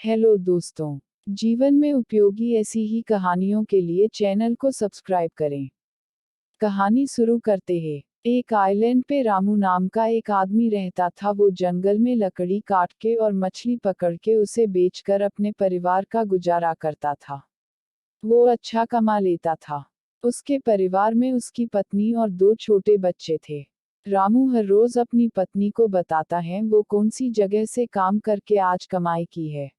Hello दोस्तों, जीवन में उपयोगी ऐसी ही कहानियों के लिए चैनल को सब्सक्राइब करें। कहानी शुरू करते हैं। एक आइलैंड पे रामू नाम का एक आदमी रहता था। वो जंगल में लकड़ी काट के और मछली पकड़ के उसे बेचकर अपने परिवार का गुजारा करता था। वो अच्छा कमा लेता था। उसके परिवार में उसकी पत्नी और 2 छोटे बच्चे थे। रामू हर रोज अपनी पत्नी को बताता है वो कौन सी जगह से काम करके आज कमाई की है।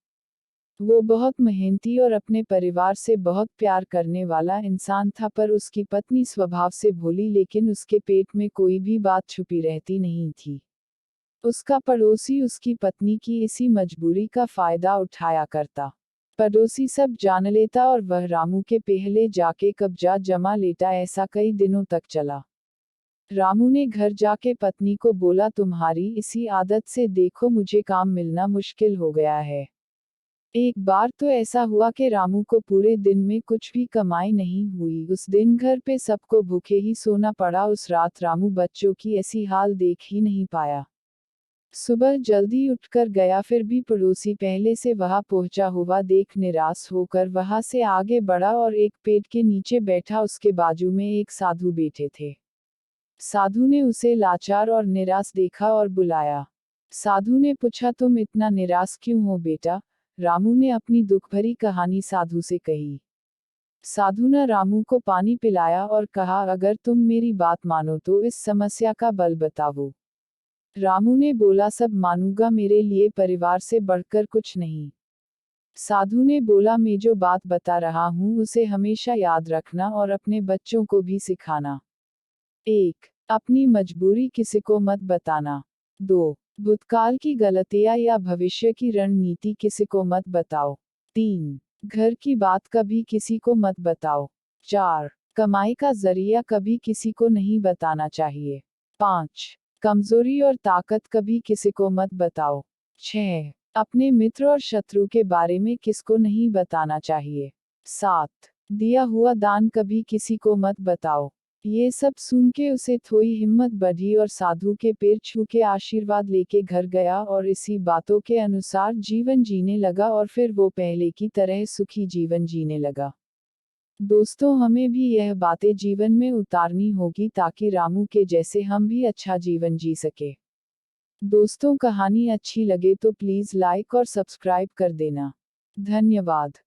वो बहुत मेहनती और अपने परिवार से बहुत प्यार करने वाला इंसान था, पर उसकी पत्नी स्वभाव से भोली, लेकिन उसके पेट में कोई भी बात छुपी रहती नहीं थी। उसका पड़ोसी उसकी पत्नी की इसी मजबूरी का फायदा उठाया करता। पड़ोसी सब जान लेता और वह रामू के पहले जाके कब्जा जमा लेता। ऐसा कई दिनों तक चला। रामू ने घर जाके पत्नी को बोला, तुम्हारी इसी आदत से देखो मुझे काम मिलना मुश्किल हो गया है। एक बार तो ऐसा हुआ कि रामू को पूरे दिन में कुछ भी कमाई नहीं हुई। उस दिन घर पे सबको भूखे ही सोना पड़ा। उस रात रामू बच्चों की ऐसी हाल देख ही नहीं पाया। सुबह जल्दी उठकर गया, फिर भी पड़ोसी पहले से वहां पहुंचा हुआ देख निराश होकर वहां से आगे बढ़ा और एक पेड़ के नीचे बैठा। उसके बाजू में एक साधु बैठे थे। साधु ने उसे लाचार और निराश देखा और बुलाया। साधु ने पूछा, तुम इतना निराश क्यों हो बेटा? रामू ने अपनी दुख भरी कहानी साधु से कही। साधु ने रामू को पानी पिलाया और कहा, अगर तुम मेरी बात मानो तो इस समस्या का बल बताओ। रामू ने बोला, सब मानूंगा, मेरे लिए परिवार से बढ़कर कुछ नहीं। साधु ने बोला, मैं जो बात बता रहा हूँ उसे हमेशा याद रखना और अपने बच्चों को भी सिखाना। 1. अपनी मजबूरी किसी को मत बताना। 2. भूतकाल की गलतियां या भविष्य की रणनीति किसी को मत बताओ। 3. घर की बात कभी किसी को मत बताओ। 4. कमाई का जरिया कभी किसी को नहीं बताना चाहिए। 5. कमजोरी और ताकत कभी किसी को मत बताओ। 6. अपने मित्र और शत्रु के बारे में किसको नहीं बताना चाहिए। 7. दिया हुआ दान कभी किसी को मत बताओ। ये सब सुन के उसे थोड़ी हिम्मत बढ़ी और साधु के पैर छू के आशीर्वाद लेके घर गया और इसी बातों के अनुसार जीवन जीने लगा और फिर वो पहले की तरह सुखी जीवन जीने लगा। दोस्तों, हमें भी यह बातें जीवन में उतारनी होगी ताकि रामू के जैसे हम भी अच्छा जीवन जी सके। दोस्तों, कहानी अच्छी लगे तो प्लीज लाइक और सब्सक्राइब कर देना। धन्यवाद।